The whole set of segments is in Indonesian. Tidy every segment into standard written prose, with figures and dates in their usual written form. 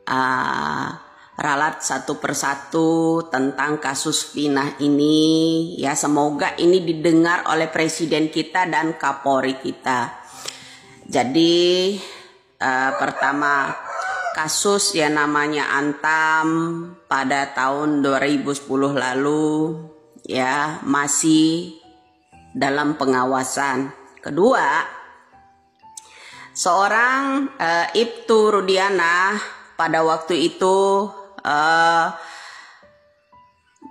uh, ralat satu persatu tentang kasus Vina ini. Ya, semoga ini didengar oleh Presiden kita dan Kapolri kita. Jadi pertama, kasus yang namanya Antam pada tahun 2010 lalu ya masih dalam pengawasan. Kedua, seorang Ibtu Rudiana pada waktu itu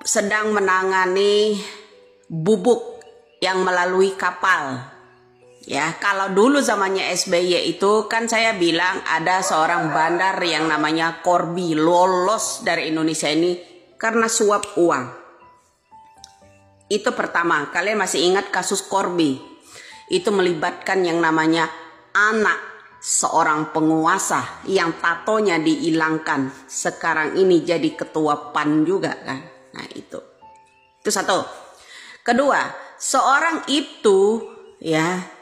sedang menangani bubuk yang melalui kapal. Ya, kalau dulu zamannya SBY itu kan saya bilang ada seorang bandar yang namanya Corby lolos dari Indonesia ini karena suap uang. Itu pertama, kalian masih ingat kasus Corby? Itu melibatkan yang namanya anak seorang penguasa yang tatonya dihilangkan. Sekarang ini jadi ketua PAN juga kan. Nah itu satu. Kedua, seorang itu ya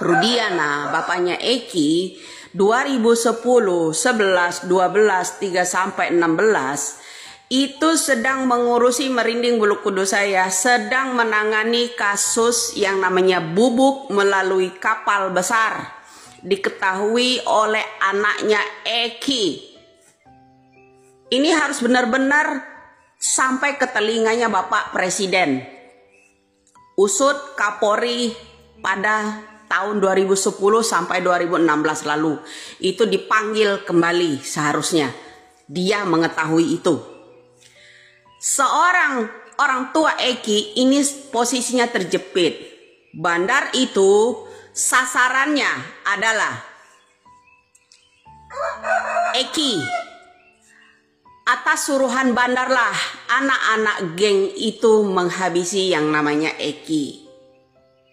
Rudiana, bapaknya Eki, 2010, 11, 12, 3 sampai 16 itu sedang mengurusi merinding bulu kudus saya, sedang menangani kasus yang namanya bubuk melalui kapal besar. Diketahui oleh anaknya Eki. Ini harus benar-benar sampai ke telinganya Bapak Presiden. Usut Kapolri pada tahun 2010 sampai 2016 lalu itu dipanggil kembali, seharusnya dia mengetahui itu. Seorang orang tua Eki ini posisinya terjepit. Bandar itu sasarannya adalah Eki. Atas suruhan bandarlah anak-anak geng itu menghabisi yang namanya Eki.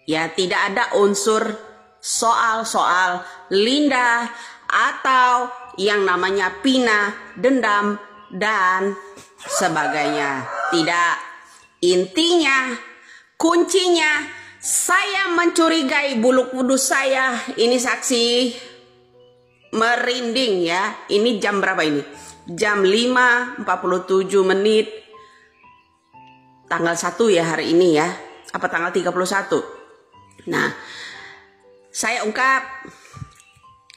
Ya, tidak ada unsur soal-soal Linda atau yang namanya Pina, dendam, dan sebagainya. Tidak. Intinya, kuncinya, saya mencurigai bulu kudus saya. Ini saksi merinding ya. Ini jam berapa ini? Jam 5.47 menit. Tanggal 1 ya hari ini ya. Apa tanggal 31? Nah, saya ungkap,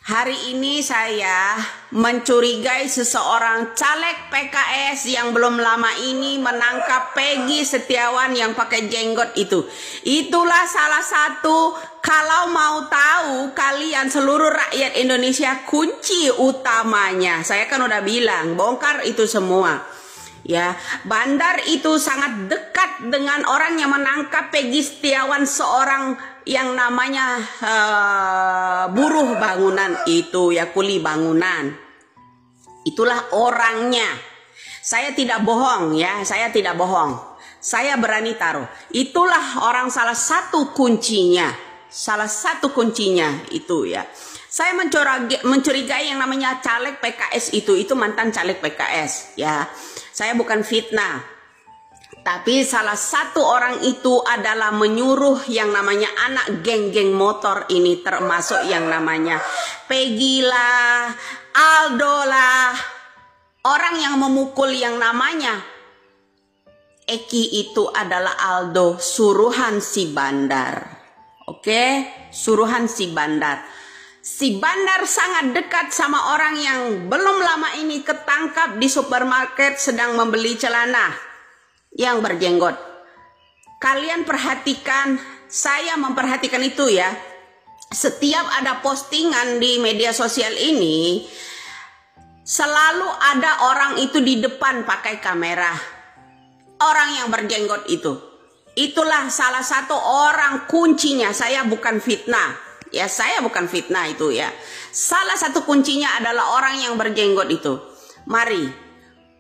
hari ini saya mencurigai seseorang caleg PKS yang belum lama ini menangkap Peggy Setiawan yang pakai jenggot itu. Itulah salah satu, kalau mau tahu kalian seluruh rakyat Indonesia, kunci utamanya. Saya kan udah bilang, bongkar itu semua. Ya, bandar itu sangat dekat dengan orang yang menangkap Peggy Setiawan, seorang yang namanya buruh bangunan itu ya, kuli bangunan. Itulah orangnya. Saya tidak bohong ya, saya tidak bohong. Saya berani taruh. Itulah orang, salah satu kuncinya. Salah satu kuncinya itu ya. Saya mencurigai yang namanya caleg PKS itu mantan caleg PKS ya. Saya bukan fitnah, tapi salah satu orang itu adalah menyuruh yang namanya anak geng-geng motor ini, termasuk yang namanya Peggy lah, Aldo lah, orang yang memukul yang namanya Eki itu adalah Aldo, suruhan si bandar. Oke, suruhan si bandar. Si bandar sangat dekat sama orang yang belum lama ini ketangkap di supermarket sedang membeli celana yang berjenggot. Kalian perhatikan, saya memperhatikan itu ya. Setiap ada postingan di media sosial ini, selalu ada orang itu di depan pakai kamera. Orang yang berjenggot itu. Itulah salah satu orang kuncinya. Saya bukan fitnah. Ya, saya bukan fitnah itu ya. Salah satu kuncinya adalah orang yang berjenggot itu. Mari,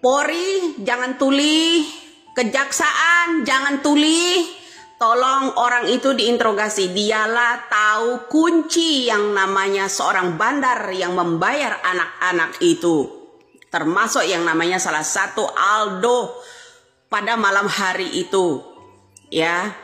Polri jangan tuli, kejaksaan jangan tuli, tolong orang itu diinterogasi. Dialah tahu kunci yang namanya seorang bandar yang membayar anak-anak itu. Termasuk yang namanya salah satu Aldo pada malam hari itu. Ya,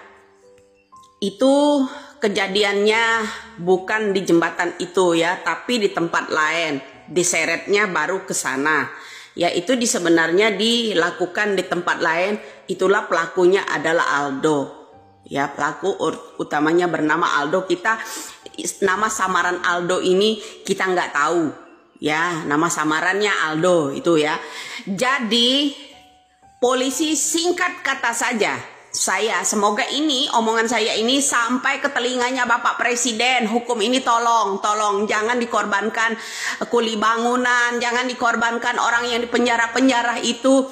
itu kejadiannya bukan di jembatan itu ya, tapi di tempat lain. diseretnya baru ke sana. Ya, itu sebenarnya dilakukan di tempat lain. Itulah pelakunya adalah Aldo. Ya, pelaku utamanya bernama Aldo. Kita nama samaran Aldo ini kita nggak tahu. Ya, nama samarannya Aldo itu ya. Jadi polisi singkat kata saja, semoga ini omongan saya ini sampai ke telinganya Bapak Presiden. Hukum ini tolong jangan dikorbankan kuli bangunan, jangan dikorbankan orang yang di penjara itu.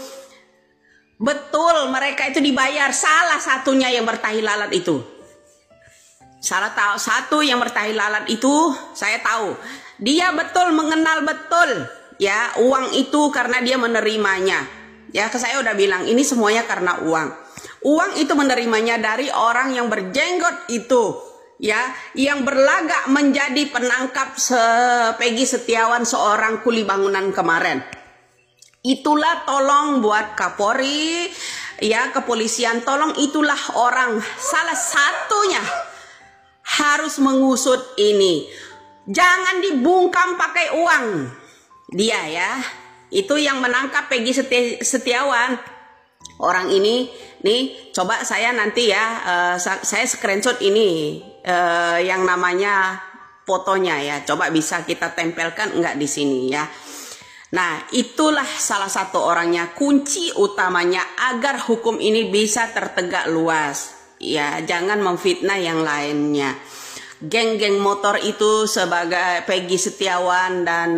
Betul, mereka itu dibayar. Salah satunya yang bertahi lalat itu. Satu yang bertahi lalat itu saya tahu. Dia betul mengenal betul ya uang itu karena dia menerimanya. Ya, saya udah bilang ini semuanya karena uang. Uang itu menerimanya dari orang yang berjenggot itu, ya, yang berlagak menjadi penangkap Peggy Setiawan seorang kuli bangunan kemarin. Itulah tolong buat Kapolri, ya, kepolisian, tolong itulah orang salah satunya harus mengusut ini. Jangan dibungkam pakai uang. Dia ya, itu yang menangkap Peggy Setiawan. Orang ini nih, coba saya nanti ya, saya screenshot ini yang namanya fotonya ya. Coba bisa kita tempelkan enggak di sini ya. Nah, itulah salah satu orangnya, kunci utamanya agar hukum ini bisa tertegak luas. Ya, jangan memfitnah yang lainnya. Geng-geng motor itu sebagai Peggy Setiawan dan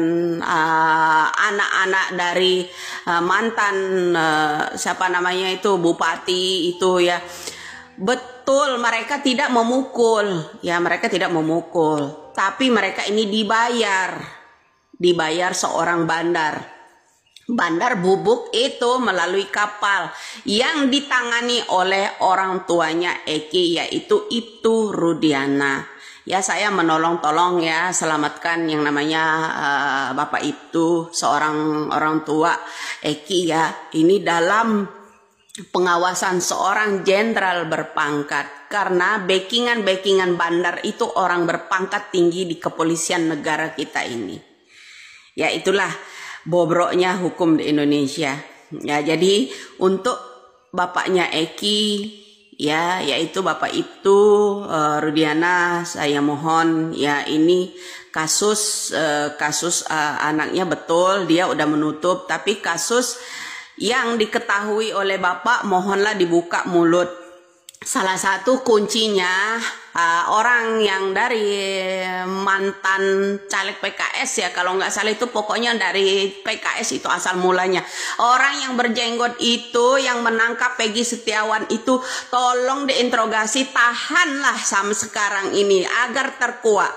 anak-anak dari mantan siapa namanya itu bupati itu ya. Betul, mereka tidak memukul. Ya, mereka tidak memukul. Tapi mereka ini dibayar seorang bandar bubuk itu melalui kapal yang ditangani oleh orang tuanya Eki, yaitu Ibtu Rudiana. Ya, saya tolong ya, selamatkan yang namanya Bapak Ibtu, seorang orang tua Eki ya. Ini dalam pengawasan seorang jenderal berpangkat, karena backingan bandar itu orang berpangkat tinggi di kepolisian negara kita ini. Ya, itulah bobroknya hukum di Indonesia. Ya, jadi untuk bapaknya Eki ya, yaitu Bapak Ibtu Rudiana, saya mohon ya, ini kasus anaknya betul dia udah menutup, tapi kasus yang diketahui oleh Bapak mohonlah dibuka mulut. Salah satu kuncinya orang yang dari mantan caleg PKS ya, kalau nggak salah itu pokoknya dari PKS itu asal mulanya. Orang yang berjenggot itu yang menangkap Peggy Setiawan itu tolong diinterogasi, tahanlah sampai sekarang ini agar terkuat.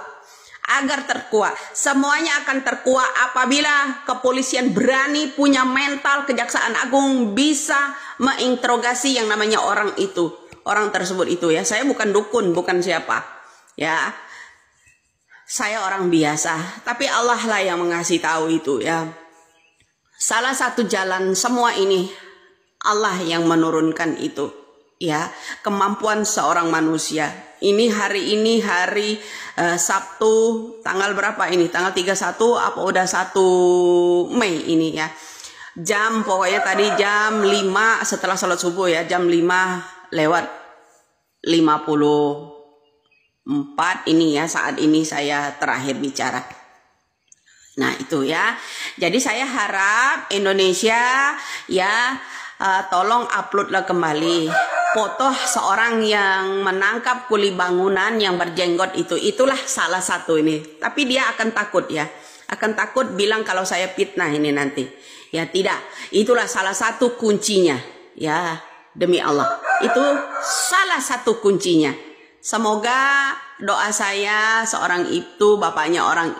Semuanya akan terkuat apabila kepolisian berani, punya mental, Kejaksaan Agung bisa menginterogasi yang namanya orang tersebut itu ya. Saya bukan dukun, bukan siapa ya, saya orang biasa, tapi Allah lah yang mengasih tahu itu ya. Salah satu jalan semua ini Allah yang menurunkan itu ya, kemampuan seorang manusia. Ini hari Sabtu tanggal berapa ini? Tanggal 31 apa udah 1 Mei ini ya. Pokoknya tadi jam 5 setelah sholat subuh ya, jam 5:54 ini ya, saat ini saya terakhir bicara. Nah, itu ya. Jadi saya harap Indonesia ya, tolong uploadlah kembali foto seorang yang menangkap kuli bangunan yang berjenggot itu. Itulah salah satu ini. Tapi dia akan takut ya. Akan takut bilang kalau saya fitnah ini nanti. Ya tidak. Itulah salah satu kuncinya. Ya, demi Allah. Itu salah satu kuncinya. Semoga doa saya seorang itu, bapaknya orang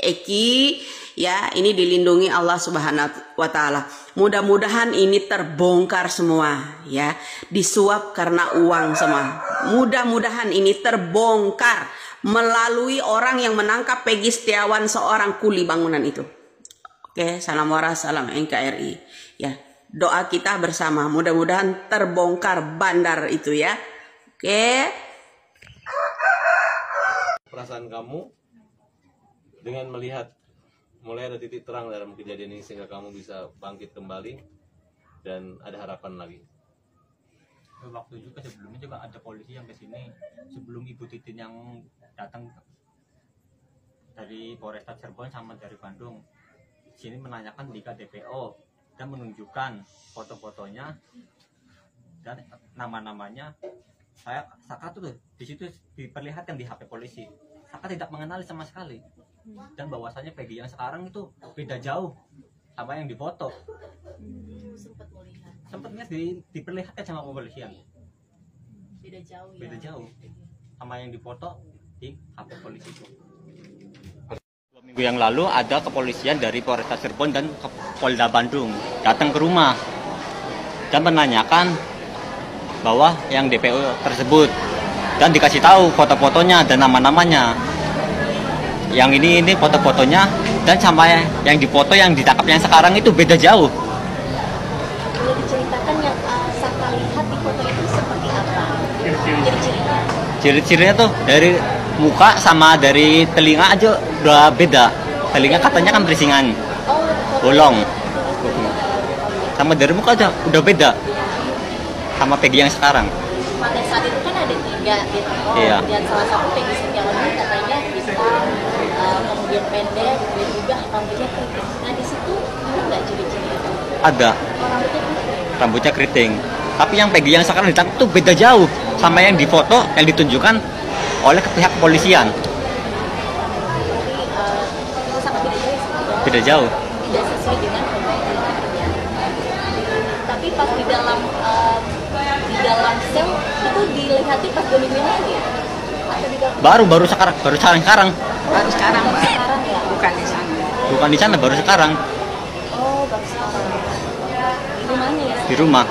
Eki ya, ini dilindungi Allah Subhanahu wa taala. Mudah-mudahan ini terbongkar semua ya. Disuap karena uang semua. Mudah-mudahan ini terbongkar melalui orang yang menangkap Peggy Setiawan seorang kuli bangunan itu. Oke, salam waras, salam NKRI ya. Doa kita bersama, mudah-mudahan terbongkar bandar itu ya. Oke. Perasaan kamu dengan melihat mulai ada titik terang dalam kejadian ini sehingga kamu bisa bangkit kembali dan ada harapan lagi? Waktu juga sebelumnya juga ada polisi yang ke sini sebelum Ibu Titin yang datang dari Polresta Cirebon sama dari Bandung. Sini menanyakan di KDPO dan menunjukkan foto-fotonya dan nama-namanya. Saka tuh di situ diperlihatkan di HP polisi. Saka tidak mengenali sama sekali. Dan bahwasanya Peggy yang sekarang itu beda jauh sama yang difoto. Sempat melihat diperlihatkan sama kepolisian. Beda jauh ya. Beda jauh sama yang difoto di HP polisi itu. 2 minggu yang lalu ada kepolisian dari Polresta Cirebon dan Polda Bandung datang ke rumah dan menanyakan bahwa yang DPO tersebut dan dikasih tahu foto-fotonya dan nama-namanya. Yang ini foto-fotonya dan sama yang dipoto yang ditangkap yang sekarang itu beda jauh. Boleh diceritakan yang Saka lihat di foto itu seperti apa? Ciri-cirinya? Ciri-cirinya tuh dari muka sama dari telinga aja udah beda. Telinga katanya kan berisingan, bolong. Sama dari muka aja udah beda sama Peggy yang sekarang. Pada saat itu kan ada 3 DPO, Iya. dan salah satu Peggy Setiawan ini katanya hitam, kemudian pendek, dan juga rambutnya keriting. Nah di situ ada nggak ciri-ciri itu? Ada Oh, rambutnya keriting. Tapi yang Peggy yang sekarang ditangkap tuh beda jauh sama yang difoto yang ditunjukkan oleh pihak kepolisian. Jadi itu sangat beda jauh ya? Beda jauh. Tidak sesuai dengan foto yang dilihatnya. Tapi pas di dalam sel itu dilihati pas 2 minggu yang lalu ya? Atau di dalam? Baru sekarang. Baru sekarang, Baru Mbak. sekarang ya? Bukan di sana. Bukan di sana, baru sekarang Oh, baru sekarang. Di rumahnya ya? di rumah.